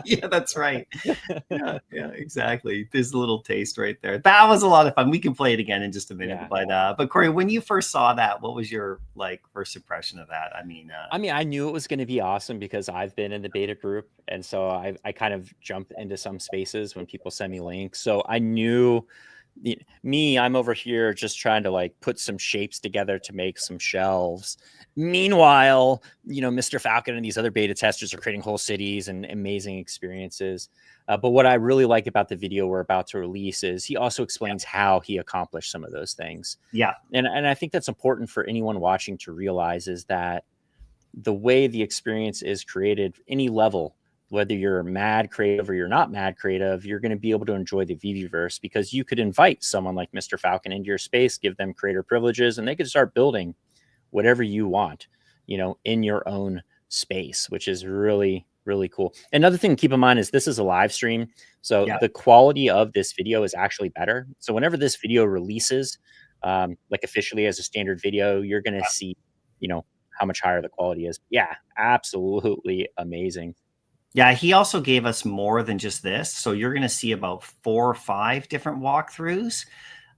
Yeah, that's right. Yeah, exactly. There's a little taste right there. That was a lot of fun. We can play it again in just a minute. But Corey, when you first saw that, what was your like first impression of that? I mean, I knew it was going to be awesome because I've been in the beta group, and so I kind of jump into some spaces when people send me links. So I knew I'm over here just trying to like put some shapes together to make some shelves. Meanwhile, Mr. Falcon and these other beta testers are creating whole cities and amazing experiences. But what I really like about the video we're about to release is he also explains how he accomplished some of those things. Yeah. And I think that's important for anyone watching to realize is that the way the experience is created, any level, whether you're mad creative or you're not mad creative, you're going to be able to enjoy the VeVeVerse because you could invite someone like Mr. Falcon into your space, give them creator privileges, and they could start building whatever you want, in your own space, which is really, really cool. Another thing to keep in mind is this is a live stream. So the quality of this video is actually better. So whenever this video releases, like officially as a standard video, you're going to see, how much higher the quality is. Yeah, absolutely amazing. Yeah, he also gave us more than just this. So you're going to see about 4 or 5 different walkthroughs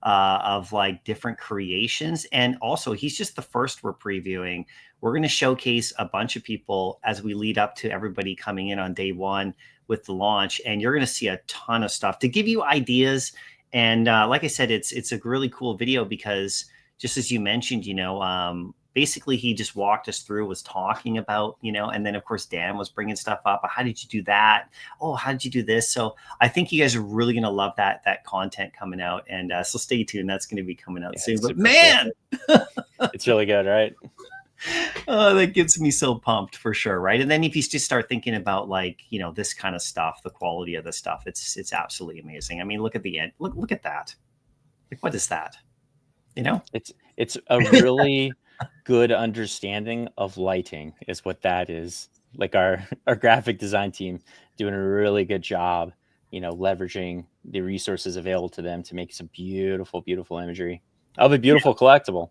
of like different creations. And also, he's just the first we're previewing. We're going to showcase a bunch of people as we lead up to everybody coming in on day 1 with the launch. And you're going to see a ton of stuff to give you ideas. And like I said, it's a really cool video because just as you mentioned, basically he just walked us through, was talking about, and then of course Dan was bringing stuff up. How did you do that? Oh, how did you do this? So I think you guys are really going to love that content coming out. And so stay tuned. That's going to be coming out soon. But man, it's really good, right? Oh, that gets me so pumped for sure. Right. And then if you just start thinking about like, this kind of stuff, the quality of the stuff, it's absolutely amazing. I mean, look at the end. Look at that. Like, what is that? It's a really good understanding of lighting is what that is. Like our graphic design team doing a really good job, leveraging the resources available to them to make some beautiful, beautiful imagery of a beautiful collectible.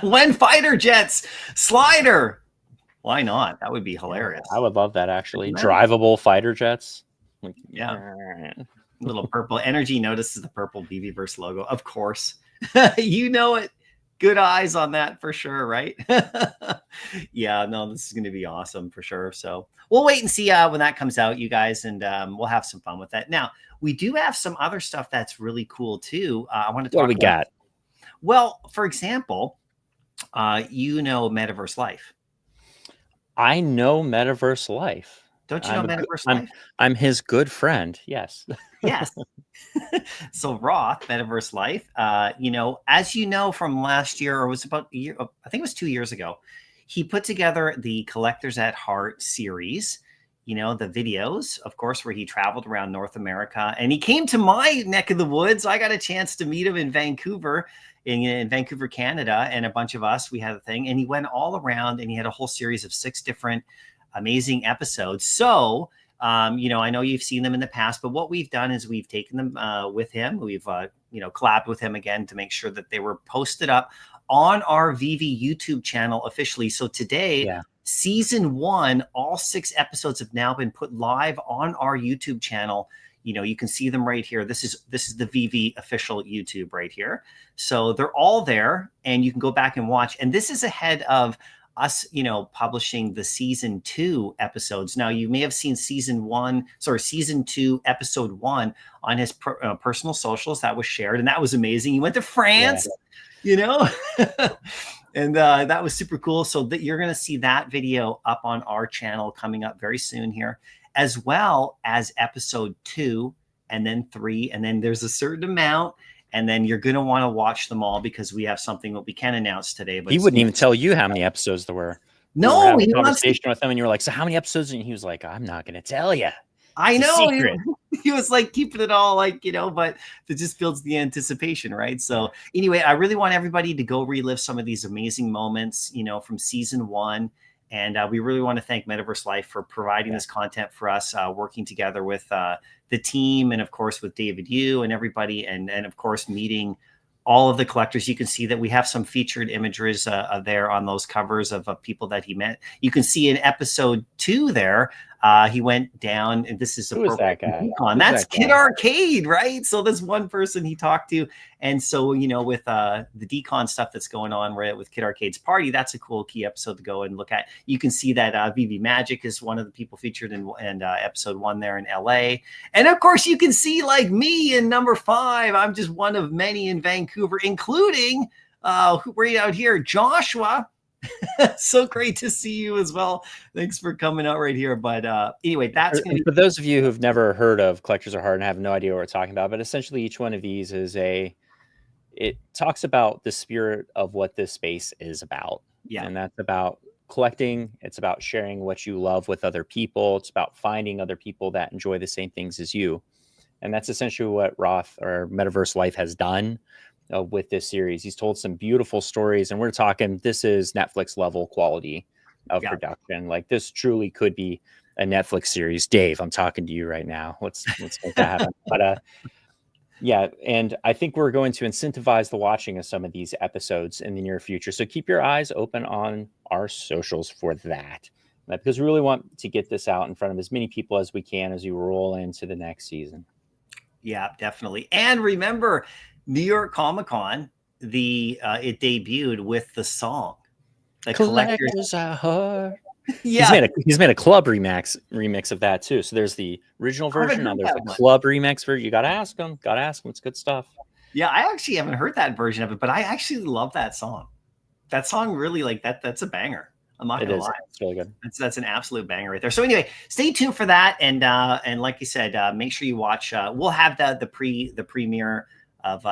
When fighter jets slider, why not? That would be hilarious. I would love that, actually. Drivable fighter jets. Little purple energy. Notices the purple VeVeVerse logo, of course. You know it. Good eyes on that for sure, right? Yeah, no, this is going to be awesome for sure. So we'll wait and see when that comes out, you guys, and we'll have some fun with that. Now, we do have some other stuff that's really cool too. I want to talk. What we got? Well, for example, Metaverse Life. I know Metaverse Life. Don't you know Metaverse Life? I'm his good friend. Yes. Yes. So Roth, Metaverse Life, as you know from last year, or it was about a year, I think it was 2 years ago, he put together the Collectors at Heart series, the videos, of course, where he traveled around North America. And he came to my neck of the woods. I got a chance to meet him in Vancouver, in Vancouver, Canada, and a bunch of us, we had a thing. And he went all around and he had a whole series of 6 different amazing episodes. So, I know you've seen them in the past, but what we've done is we've taken them with him. We've, collabed with him again to make sure that they were posted up on our VeVe YouTube channel officially. So today, season 1, all 6 episodes have now been put live on our YouTube channel. You can see them right here. This is the VeVe official YouTube right here. So they're all there and you can go back and watch. And this is ahead of us, publishing the season 2 episodes. Now you may have seen season 2, episode 1 on his personal socials that was shared. And that was amazing. He went to France, and that was super cool. So that you're going to see that video up on our channel coming up very soon here, as well as episode 2 and then 3. And then there's a certain amount. And then you're going to want to watch them all because we have something that we can announce today. But he wouldn't even tell you how many episodes there were. No, we were having a conversation with him, and you were like, "So how many episodes?" And he was like, "I'm not going to tell you." I know. He was like keeping it all but it just builds the anticipation, right? So anyway, I really want everybody to go relive some of these amazing moments, from season 1. And we really want to thank Metaverse Life for providing this content for us, working together with the team and, of course, with David Yu and everybody. And of course, meeting all of the collectors. You can see that we have some featured images there on those covers of people that he met. You can see in episode 2 there, he went down, and this is Who is that guy? Dcon. That's Kid Arcade, right? So there's one person he talked to. And so, you know, with the Dcon stuff that's going on with Kid Arcade's party, that's a cool key episode to go and look at. You can see that VeVe Magic is one of the people featured in episode 1 there in LA. And of course, you can see like me in number 5. I'm just one of many in Vancouver, including right out here, Joshua. So great to see you as well. Thanks for coming out right here. But anyway, that's gonna be for those of you who've never heard of Collectors Are Hard and have no idea what we're talking about. But essentially, each one of these is it talks about the spirit of what this space is about. Yeah, and that's about collecting. It's about sharing what you love with other people. It's about finding other people that enjoy the same things as you. And that's essentially what Roth or Metaverse Life has done with this series. He's told some beautiful stories, and we're talking, this is Netflix level quality of production. Like, this truly could be a Netflix series. Dave, I'm talking to you right now. Let's make that happen. But yeah, and I think we're going to incentivize the watching of some of these episodes in the near future. So keep your eyes open on our socials for that, because we really want to get this out in front of as many people as we can as we roll into the next season. Yeah, definitely. And remember, New York Comic Con, it debuted with the song, the Collectors Are Hard. Yeah, he's made a club remix of that too. So there's the original version, and there's a club remix version. You gotta ask him. It's good stuff. Yeah, I actually haven't heard that version of it, but I actually love that song. That song really, like, that's a banger. I'm not gonna lie. It's really good. That's an absolute banger right there. So anyway, stay tuned for that, and like you said, make sure you watch. We'll have the premiere of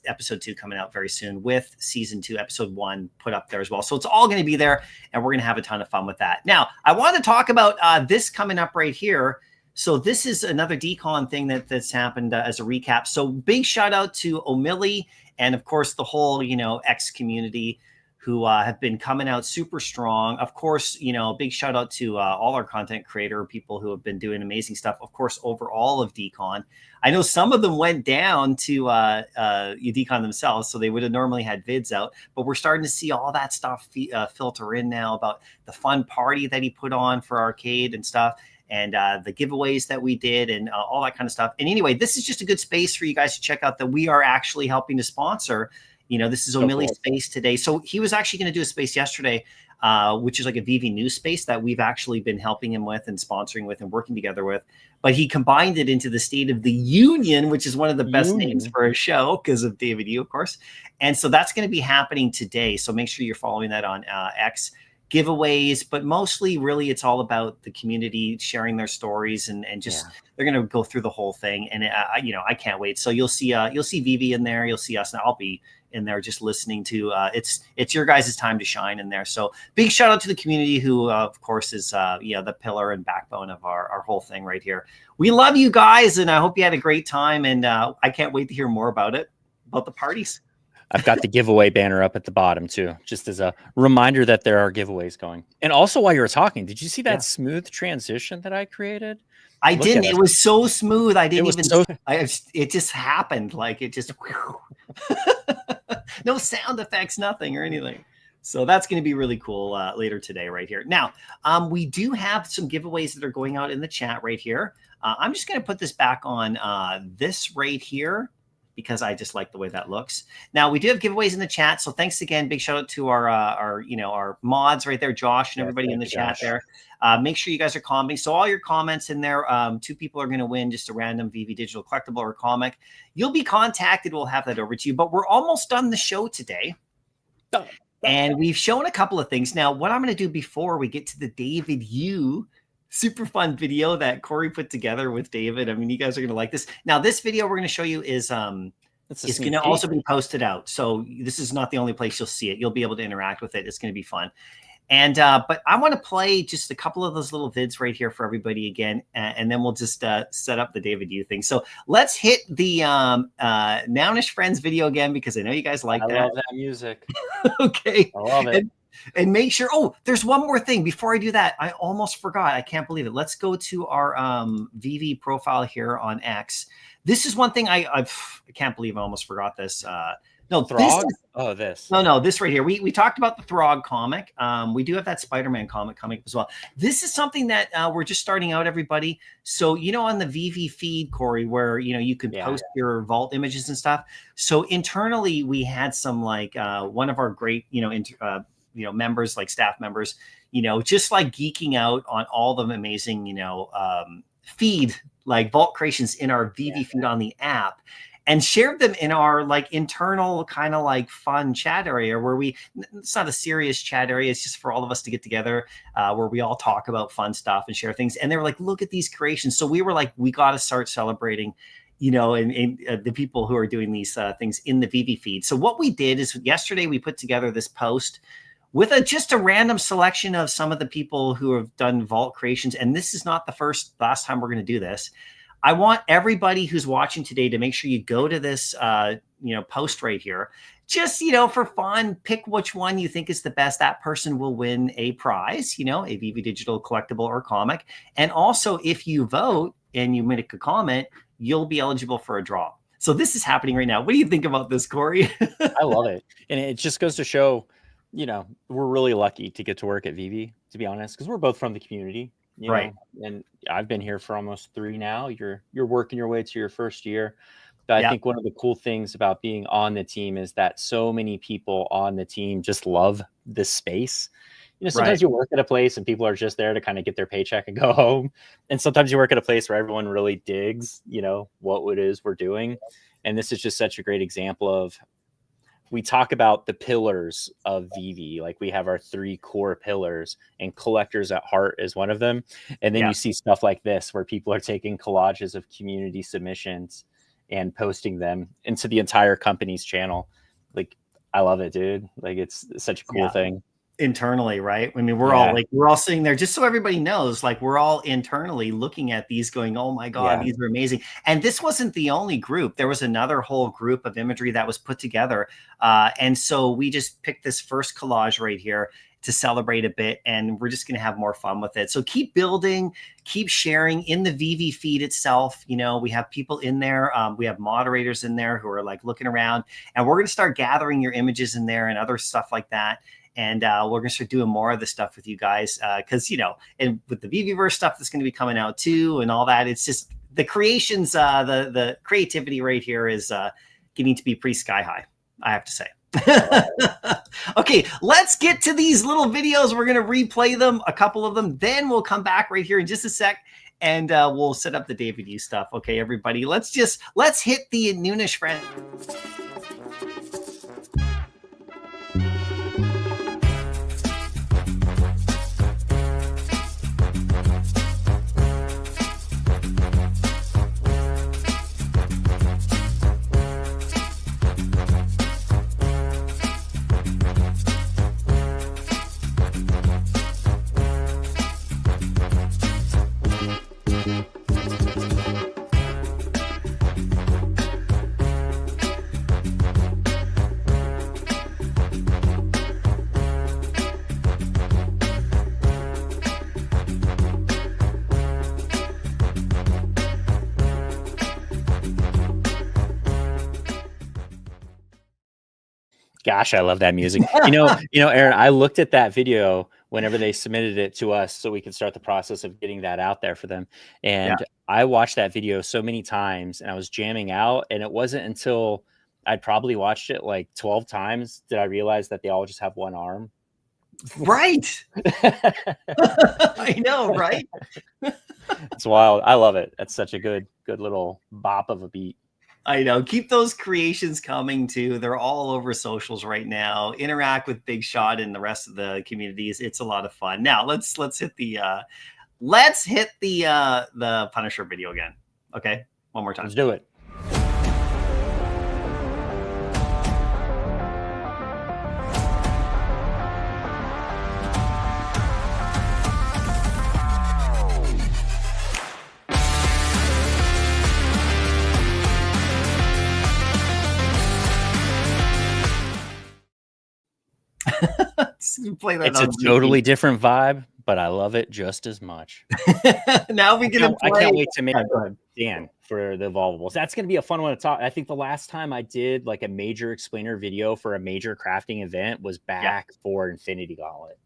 episode 2 coming out very soon, with season 2 episode 1 put up there as well. So it's all going to be there, and we're going to have a ton of fun with that. Now, I want to talk about this coming up right here. So this is another Dcon thing that's happened as a recap. So big shout out to O'Milly, and of course the whole, you know, X community, who have been coming out super strong. Of course, you know, big shout out to all our content creator people who have been doing amazing stuff, of course, over all of Dcon. I know some of them went down to Dcon themselves, so they would have normally had vids out, but we're starting to see all that stuff filter in now about the fun party that he put on for Arcade and stuff, and the giveaways that we did, and all that kind of stuff. And anyway, this is just a good space for you guys to check out that we are actually helping to sponsor. You know, this is O'Milly's space today. So he was actually going to do a space yesterday, which is like a VeVe news space that we've actually been helping him with and sponsoring with and working together with. But he combined it into the State of the Union, which is one of the best names for a show because of David Yu, of course. And so that's going to be happening today. So make sure you're following that on X. Giveaways, but mostly really it's all about the community sharing their stories, and just they're going to go through the whole thing. And you know, I can't wait. So you'll see VeVe in there, you'll see us, and I'll be in there just listening to it's your guys' time to shine in there. So big shout out to the community, who of course is the pillar and backbone of our whole thing right here. We love you guys, and I hope you had a great time, and I can't wait to hear more about the parties. I've got the giveaway banner up at the bottom too, just as a reminder that there are giveaways going. And also, while you were talking, did you see that smooth transition that I created? I didn't. It was so smooth. I didn't even. It just happened. Like, it just. No sound effects, nothing or anything. So that's going to be really cool later today, right here. Now, we do have some giveaways that are going out in the chat right here. I'm just going to put this back on this right here, because I just like the way that looks. Now, we do have giveaways in the chat, so thanks again. Big shout out to our mods right there, Josh and everybody in the chat there. Make sure you guys are commenting. So all your comments in there, 2 people are going to win just a random VeVe digital collectible or comic. You'll be contacted. We'll have that over to you. But we're almost done the show today. And we've shown a couple of things. Now, what I'm going to do before we get to the David Yu super fun video that Corey put together with David. I mean, you guys are going to like this. Now, this video we're going to show you is it's going to also be posted out. So this is not the only place you'll see it. You'll be able to interact with it. It's going to be fun. And but I want to play just a couple of those little vids right here for everybody again, and then we'll just set up the David Yu thing. So let's hit the Nowish Friends video again, because I know you guys like that. I love that music. Okay. I love it. And make sure, oh, there's one more thing before I do that. I almost forgot. I can't believe it. Let's go to our VeVe profile here on X. This is one thing I can't believe I almost forgot this. No, this Throg? is Oh, this. no, this right here. We talked about the Throg comic. We do have that Spider-Man comic coming as well. This is something that we're just starting out, everybody. So, on the VeVe feed, Corey, where, you can post your vault images and stuff. So internally, we had some like one of our great, members, like staff members, just like geeking out on all the amazing, feed, like vault creations in our VeVe feed on the app, and shared them in our like internal kind of like fun chat area where it's not a serious chat area. It's just for all of us to get together where we all talk about fun stuff and share things. And they were like, look at these creations. So we were like, we got to start celebrating, and the people who are doing these things in the VeVe feed. So what we did is yesterday we put together this post with just a random selection of some of the people who have done vault creations. And this is not the last time we're going to do this. I want everybody who's watching today to make sure you go to this, post right here. Just, for fun, pick which one you think is the best. That person will win a prize, a VeVe digital collectible or comic. And also, if you vote and you make a comment, you'll be eligible for a draw. So this is happening right now. What do you think about this, Corey? I love it. And it just goes to show, we're really lucky to get to work at VeVe, to be honest, because we're both from the community. Right. And I've been here for almost 3 now. You're working your way to your first year. But I think one of the cool things about being on the team is that so many people on the team just love this space. Sometimes you work at a place and people are just there to kind of get their paycheck and go home. And sometimes you work at a place where everyone really digs, what it is we're doing. And this is just such a great example of, we talk about the pillars of VeVe. Like we have our 3 core pillars, and collectors at heart is one of them. And then you see stuff like this, where people are taking collages of community submissions and posting them into the entire company's channel. Like, I love it, dude. Like, it's such a cool thing. Internally, right? I mean, we're all sitting there, just so everybody knows, like we're all internally looking at these going, oh my God, these are amazing. And this wasn't the only group. There was another whole group of imagery that was put together. And so we just picked this first collage right here to celebrate a bit, and we're just going to have more fun with it. So keep building, keep sharing in the VeVe feed itself. We have people in there. We have moderators in there who are like looking around, and we're going to start gathering your images in there and other stuff like that. And we're going to start doing more of the stuff with you guys because, and with the VeVeVerse stuff that's going to be coming out too and all that, it's just the creations, the creativity right here is getting to be pretty sky high, I have to say. Okay, let's get to these little videos. We're going to replay them, a couple of them. Then we'll come back right here in just a sec and we'll set up the David U stuff. Okay, everybody, let's hit the noonish friend. Gosh, I love that music. Aaron, I looked at that video whenever they submitted it to us so we could start the process of getting that out there for them. And I watched that video so many times and I was jamming out. And it wasn't until I'd probably watched it like 12 times did I realize that they all just have one arm. Right. I know, right? It's wild. I love it. That's such a good little bop of a beat. I know. Keep those creations coming too. They're all over socials right now. Interact with Big Shot and the rest of the communities. It's a lot of fun. Now let's hit the Punisher video again. Okay, one more time. Let's do it. Play that. It's a totally different vibe, but I love it just as much. Now we get to play. I can't wait to make Dan for the Evolvables. That's going to be a fun one to talk. I think the last time I did like a major explainer video for a major crafting event was back for Infinity Gauntlet,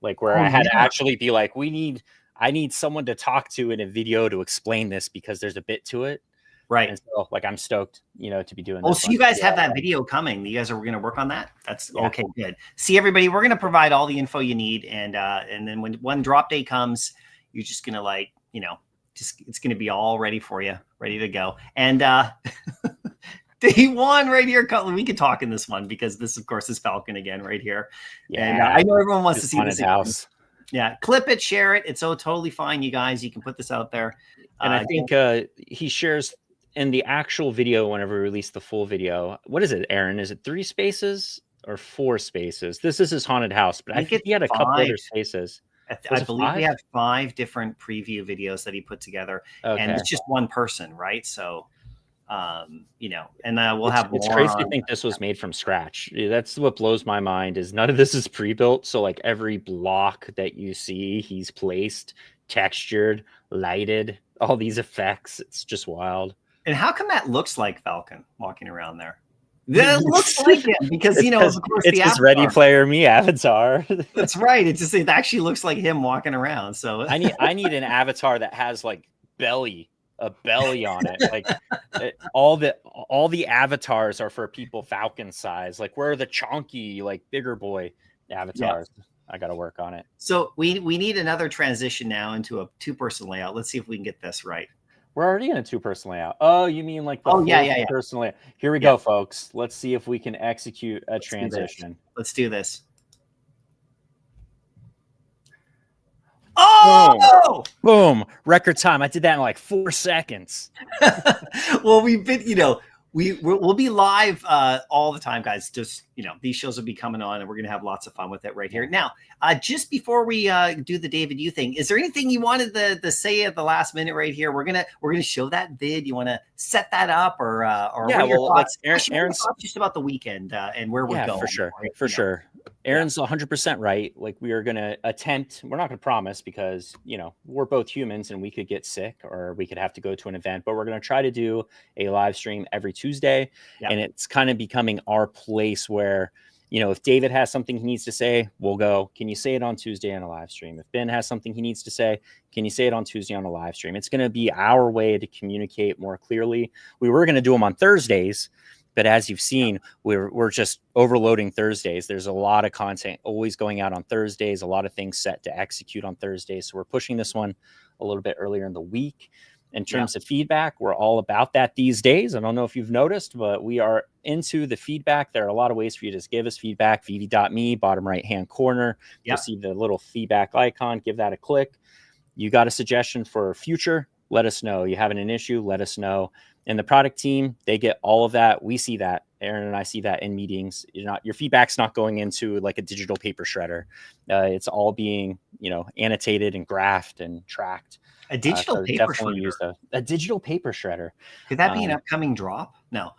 like where I had to actually be like, I need someone to talk to in a video to explain this because there's a bit to it. Right. And so like, I'm stoked, to be doing this. Oh, so you guys have that video coming. You guys are going to work on that. That's okay. Good. See, everybody, we're going to provide all the info you need. And then when drop day comes, you're just going to it's going to be all ready for you, ready to go. And day one right here, we could talk in this one because this, of course, is Falcon again right here. Yeah, and I know everyone wants to see this house. Yeah, clip it, share it. It's totally fine, you guys. You can put this out there. And I think he shares in the actual video whenever we release the full video. What is it, Aaron? Is it 3 spaces or 4 spaces? This is his haunted house, but I think he had a couple other spaces. I believe we have 5 different preview videos that he put together, and it's just one person, right? So, and we'll have more. It's crazy to think this was made from scratch. That's what blows my mind is none of this is pre-built. So like every block that you see, he's placed, textured, lighted, all these effects. It's just wild. And how come that looks like Falcon walking around there? That looks like him because of course it's his Ready Player Me avatar. That's right. It actually looks like him walking around. So I need an avatar that has like a belly on it. Like all the avatars are for people Falcon size. Like where are the chonky, like bigger boy avatars? Yeah. I got to work on it. So we need another transition now into a 2-person layout. Let's see if we can get this right. We're already in a 2-person layout. Oh, you mean like the 2-person layout? Here we go, folks. Let's see if we can execute a transition. Let's do this. Oh! Boom! Record time. I did that in like 4 seconds. Well, we've been, we'll be live all the time, guys. Just, these shows will be coming on and we're going to have lots of fun with it right here. Now, just before we do the David You thing, is there anything you wanted to say at the last minute right here? We're going to show that vid. You want to set that up or yeah, well, let's Aaron's just about the weekend and where we're going. For sure. For sure. Aaron's 100% right. Like we are going to attempt, we're not going to promise because, we're both humans and we could get sick or we could have to go to an event, but we're going to try to do a live stream every Tuesday. Yep. And it's kind of becoming our place where, if David has something he needs to say, we'll go, can you say it on Tuesday on a live stream? If Ben has something he needs to say, can you say it on Tuesday on a live stream? It's going to be our way to communicate more clearly. We were going to do them on Thursdays, but as you've seen, we're just overloading Thursdays. There's a lot of content always going out on Thursdays, a lot of things set to execute on Thursdays. So we're pushing this one a little bit earlier in the week. In terms of feedback, we're all about that these days. I don't know if you've noticed, but we are into the feedback. There are a lot of ways for you to just give us feedback. VeVe.me, bottom right-hand corner. You'll see the little feedback icon. Give that a click. You got a suggestion for future? Let us know. You having an issue? Let us know. And the product team, they get all of that. We see that. Aaron and I see that in meetings. Your feedback's not going into like a digital paper shredder. It's all being, annotated and graphed and tracked. A digital paper shredder. Use a digital paper shredder. Could that be an upcoming drop? No.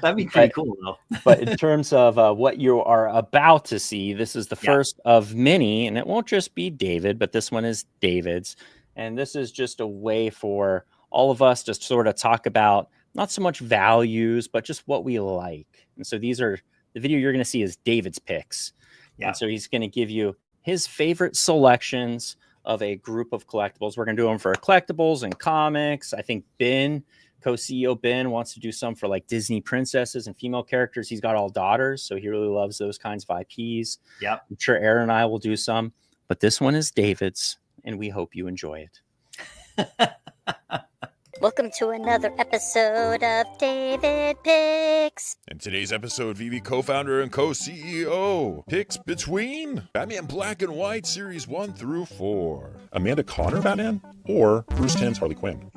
That'd be pretty cool, though. But in terms of what you are about to see, this is the first of many, and it won't just be David, but this one is David's. And this is just a way for all of us to sort of talk about not so much values, but just what we like. And so the video you're going to see is David's picks. Yeah. And so he's going to give you his favorite selections of a group of collectibles. We're going to do them for collectibles and comics. I think Ben, co-CEO Ben, wants to do some for like Disney princesses and female characters. He's got all daughters, so he really loves those kinds of IPs. Yeah, I'm sure Aaron and I will do some, but this one is David's, and we hope you enjoy it. Welcome to another episode of David Picks. In today's episode, VeVe co-founder and co-CEO picks between Batman Black and White Series 1 through 4. Amanda Conner Batman or Bruce Timm's Harley Quinn?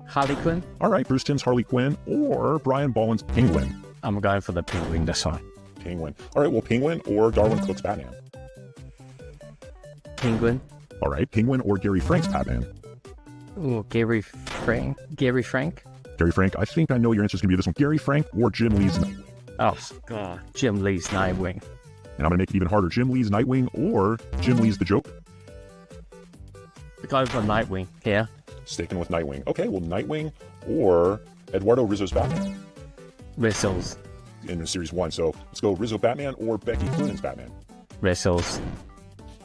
Harley Quinn. All right, Bruce Timm's Harley Quinn or Brian Bolland's Penguin? I'm going for the Penguin this time. Penguin. All right, well, Penguin or Darwin Cook's Batman? Penguin. All right, Penguin or Gary Frank's Batman? Oh, Gary Frank. Gary Frank. Gary Frank. I think I know your answer is going to be this one. Gary Frank or Jim Lee's Nightwing? Oh, God. Jim Lee's Nightwing. And I'm going to make it even harder. Jim Lee's Nightwing or Jim Lee's The Joker? Go for Nightwing here. Sticking with Nightwing. Okay, well, Nightwing or Eduardo Rizzo's Batman Rizzles. in Series 1. So let's go Rizzo Batman or Becky Cloonan's Batman. Rizzles.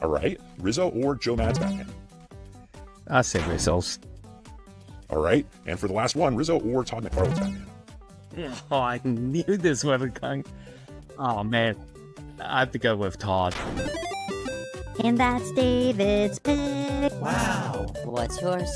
All right. Rizzo or Joe Mad's Batman. I say Rizzles. All right. And for the last one, Rizzo or Todd McFarlane's Batman. Oh, I knew this was coming. Oh, man. I have to go with Todd. And that's David's pick. Wow. What's yours?